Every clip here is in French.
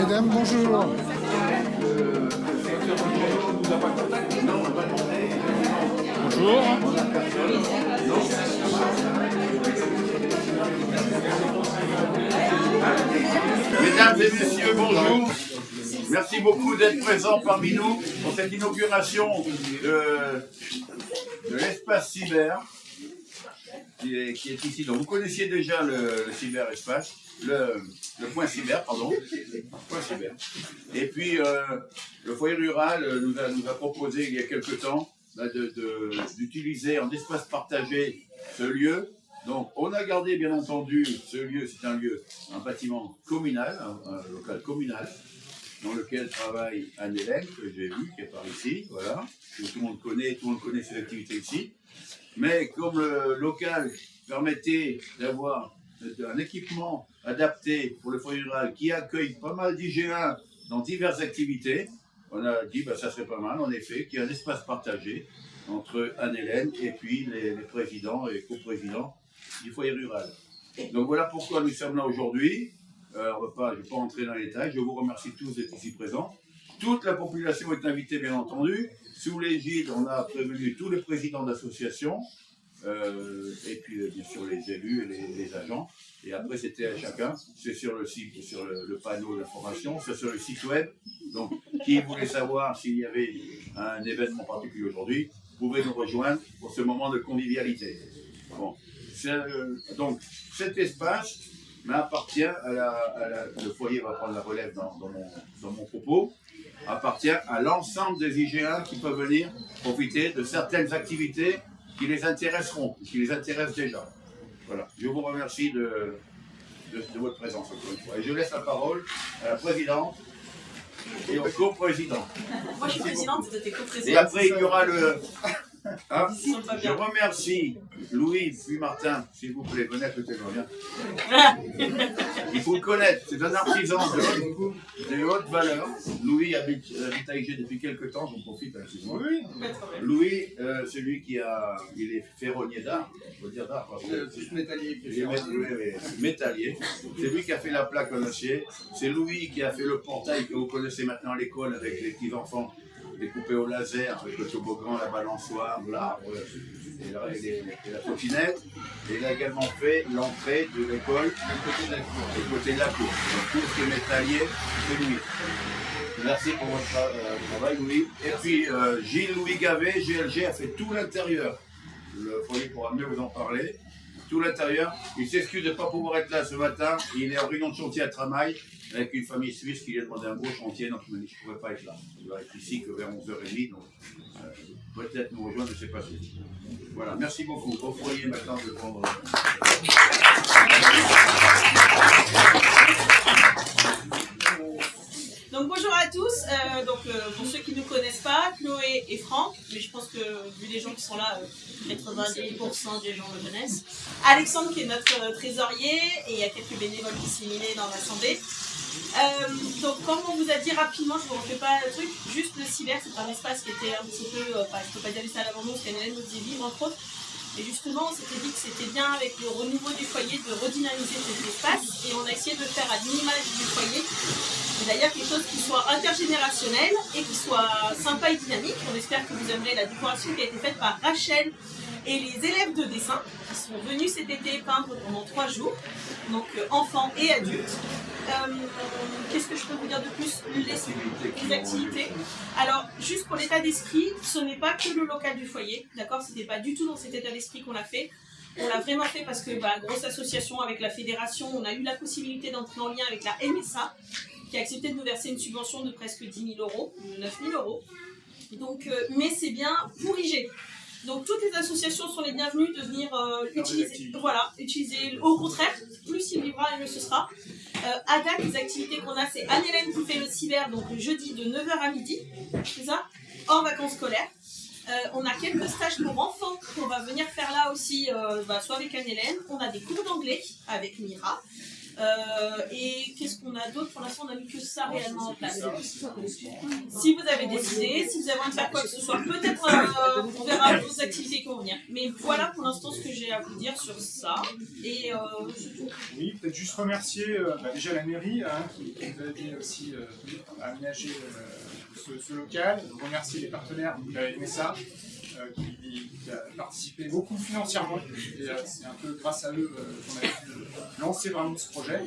mesdames, bonjour. Bonjour. Mesdames et messieurs, bonjour. Merci beaucoup d'être présents parmi nous pour cette inauguration de l'espace cyber qui est ici. Donc vous connaissiez déjà le cyberespace, le point cyber, pardon. Point cyber. Et puis le foyer rural nous a proposé il y a quelque temps d'utiliser en espace partagé ce lieu. Donc, on a gardé, bien entendu, ce lieu, c'est un bâtiment communal, un local communal, dans lequel travaille Anne-Hélène, que j'ai vu, qui est par ici, voilà, que tout le monde connaît ses activités ici. Mais comme le local permettait d'avoir un équipement adapté pour le foyer rural qui accueille pas mal d'IGA dans diverses activités, on a dit que ça serait pas mal, en effet, qu'il y ait un espace partagé entre Anne-Hélène et puis les présidents et coprésidents du foyer rural. Donc voilà pourquoi nous sommes là aujourd'hui. Je ne vais pas entrer dans les détails. Je vous remercie tous d'être ici présents. Toute la population est invitée, bien entendu. Sous l'égide, on a prévenu tous les présidents d'associations, et puis bien sûr les élus et les agents. Et après, c'était à chacun. C'est sur le site, sur le panneau d'information, c'est sur le site web. Donc, qui voulait savoir s'il y avait un événement particulier aujourd'hui, vous pouvez nous rejoindre pour ce moment de convivialité. Bon. Donc, cet espace appartient le foyer va prendre la relève dans mon propos, appartient à l'ensemble des IGA qui peuvent venir profiter de certaines activités qui les intéresseront, qui les intéressent déjà. Voilà. Je vous remercie de votre présence encore une fois. Et je laisse la parole à la présidente et au coprésident. Moi je suis présidente, t'es coprésidente. Et après il y aura le... Ah, je remercie Louis puis Martin, s'il vous plaît, venez à côté de moi, bien. Il faut le connaître, c'est un artisan de haute valeur. Louis habite à IG depuis quelques temps, j'en profite, excuse-moi. Oui. Louis, c'est lui il est ferronnier d'art, on va dire d'art. Plus métallier. Métallier. C'est lui qui a fait la plaque en acier. C'est Louis qui a fait le portail que vous connaissez maintenant à l'école avec les petits enfants. Découpé au laser avec le toboggan, la balançoire, l'arbre et la trottinette. Et il a également fait l'entrée de l'école du côté de la cour. Donc tout ce qui est métallier, c'est lui. Merci pour votre travail, Louis. Et puis Gilles-Louis Gavet, GLG, a fait tout l'intérieur. Le foyer pourra mieux vous en parler. Tout l'intérieur. Il s'excuse de ne pas pouvoir être là ce matin. Il est en réunion de chantier à Tramail avec une famille suisse qui lui a demandé un gros chantier. Donc il m'a dit que je ne pourrais pas être là. Il va être ici que vers 11h30. Donc peut-être nous rejoindre, je ne sais pas si. Voilà, merci beaucoup. Au foyer maintenant de prendre. Donc bonjour à tous, pour ceux qui ne nous connaissent pas, Chloé et Franck, mais je pense que vu les gens qui sont là, 90% des gens le connaissent. Alexandre qui est notre trésorier et il y a quelques bénévoles qui s'y mêlent dans l'assemblée. Donc comme on vous a dit rapidement, je ne vous refais pas le truc, juste le cyber c'est un espace qui était un petit peu, je ne peux pas dire ça à l'avant-nous parce qu'Anne-Hélène nous dit vivre entre autres. Et justement, on s'était dit que c'était bien avec le renouveau du foyer de redynamiser cet espace et on a essayé de faire à l'image du foyer. Et d'ailleurs quelque chose qui soit intergénérationnel et qui soit sympa et dynamique. On espère que vous aimerez la décoration qui a été faite par Rachel et les élèves de dessin qui sont venus cet été peindre pendant 3 jours, donc enfants et adultes. Qu'est-ce que je peux vous dire de plus? Les activités. Alors, juste pour l'état d'esprit, ce n'est pas que le local du foyer, d'accord? C'était pas du tout dans cet état d'esprit qu'on l'a fait. On l'a vraiment fait parce que, grosse association avec la fédération, on a eu la possibilité d'entrer en lien avec la MSA, qui a accepté de nous verser une subvention de presque 10 000 euros, 9 000 euros. Donc, mais c'est bien pour IG. Donc toutes les associations sont les bienvenues de venir utiliser, au contraire, plus il vivra et mieux ce sera. À date, les activités qu'on a, c'est Anne-Hélène qui fait le cyber, donc le jeudi de 9h à midi, c'est ça, hors vacances scolaires. On a quelques stages pour enfants qu'on va venir faire là aussi, soit avec Anne-Hélène. On a des cours d'anglais avec Mira. Et qu'est-ce qu'on a d'autre? Pour l'instant, on n'a mis que ça réellement en place. Si vous avez des idées, si vous avez envie de faire quoi que ce soit, peut-être on verra d'autres activités qui vont venir. Mais voilà pour l'instant ce que j'ai à vous dire sur ça. Et c'est tout. Oui, peut-être juste remercier déjà la mairie qui nous a aidé aussi à aménager ce local. Remercier les partenaires, vous l'avez aimé ça. Qui a participé beaucoup financièrement et c'est un peu grâce à eux qu'on a pu lancer vraiment ce projet.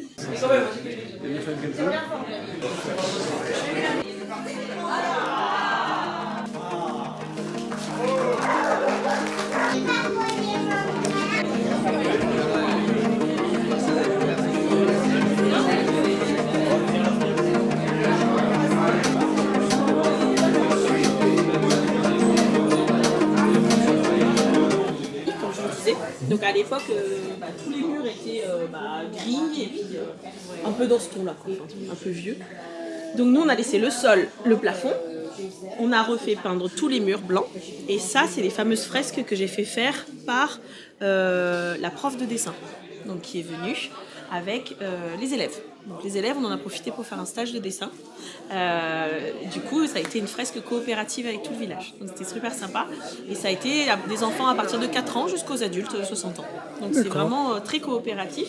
Donc à l'époque, tous les murs étaient gris et puis un peu dans ce ton-là, un peu vieux. Donc nous on a laissé le sol, le plafond, on a refait peindre tous les murs blancs et ça c'est les fameuses fresques que j'ai fait faire par la prof de dessin donc, qui est venue avec les élèves. Donc les élèves on en a profité pour faire un stage de dessin. Du coup ça a été une fresque coopérative avec tout le village. Donc c'était super sympa et ça a été des enfants à partir de 4 ans jusqu'aux adultes 60 ans. Donc c'est vraiment très coopératif.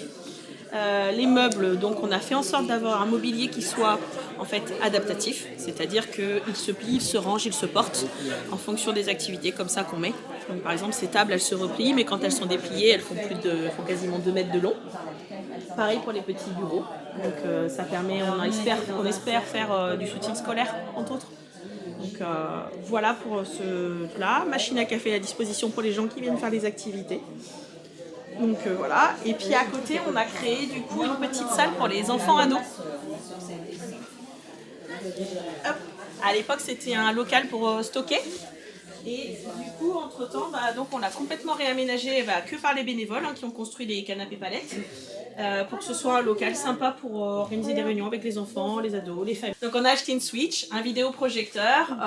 Les meubles, donc on a fait en sorte d'avoir un mobilier qui soit en fait adaptatif, c'est-à-dire qu'il se plie, il se range, il se porte en fonction des activités comme ça qu'on met. Donc par exemple ces tables elles se replient mais quand elles sont dépliées elles font quasiment 2 mètres de long. Pareil pour les petits bureaux, donc ça permet, on espère faire du soutien scolaire entre autres. Donc voilà pour ce là, machine à café à disposition pour les gens qui viennent faire des activités. Donc voilà, et puis à côté on a créé du coup une petite salle pour les enfants ados. Hop. À l'époque c'était un local pour stocker. Et du coup, entre-temps, donc on l'a complètement réaménagé que par les bénévoles qui ont construit les canapés palettes pour que ce soit un local sympa pour organiser des réunions avec les enfants, les ados, les familles. Donc on a acheté une Switch, un vidéoprojecteur,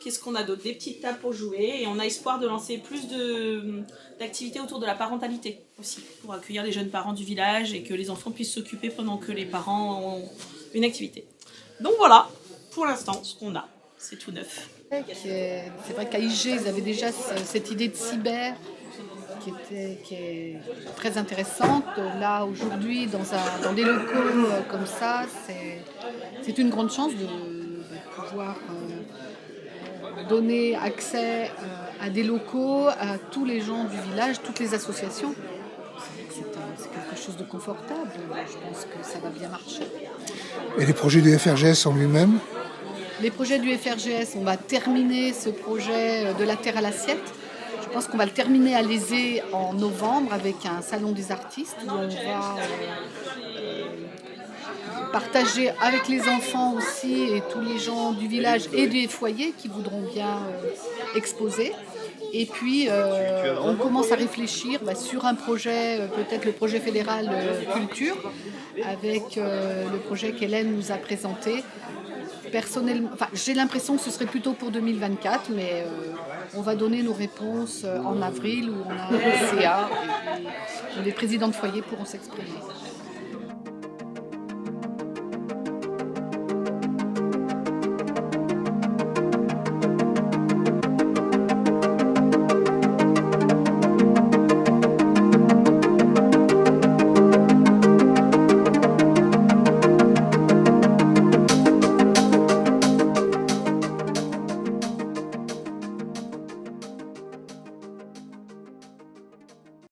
qu'est-ce qu'on a d'autre? Des petites tables pour jouer et on a espoir de lancer plus d'activités autour de la parentalité aussi pour accueillir les jeunes parents du village et que les enfants puissent s'occuper pendant que les parents ont une activité. Donc voilà, pour l'instant, ce qu'on a, c'est tout neuf. C'est vrai qu'à IG, ils avaient déjà cette idée de cyber qui est très intéressante. Là, aujourd'hui, dans des locaux comme ça, c'est une grande chance de pouvoir donner accès à des locaux, à tous les gens du village, toutes les associations. C'est quelque chose de confortable. Je pense que ça va bien marcher. Et les projets du FRGS en lui-même? Les projets du FRGS, on va terminer ce projet de la terre à l'assiette. Je pense qu'on va le terminer à l'Aisée en novembre avec un salon des artistes où on va partager avec les enfants aussi et tous les gens du village et des foyers qui voudront bien exposer. Et puis on commence à réfléchir sur un projet, peut-être le projet fédéral culture, avec le projet qu'Hélène nous a présenté. Personnellement, j'ai l'impression que ce serait plutôt pour 2024, mais on va donner nos réponses en avril où on a un CA et les présidents de foyer pourront s'exprimer.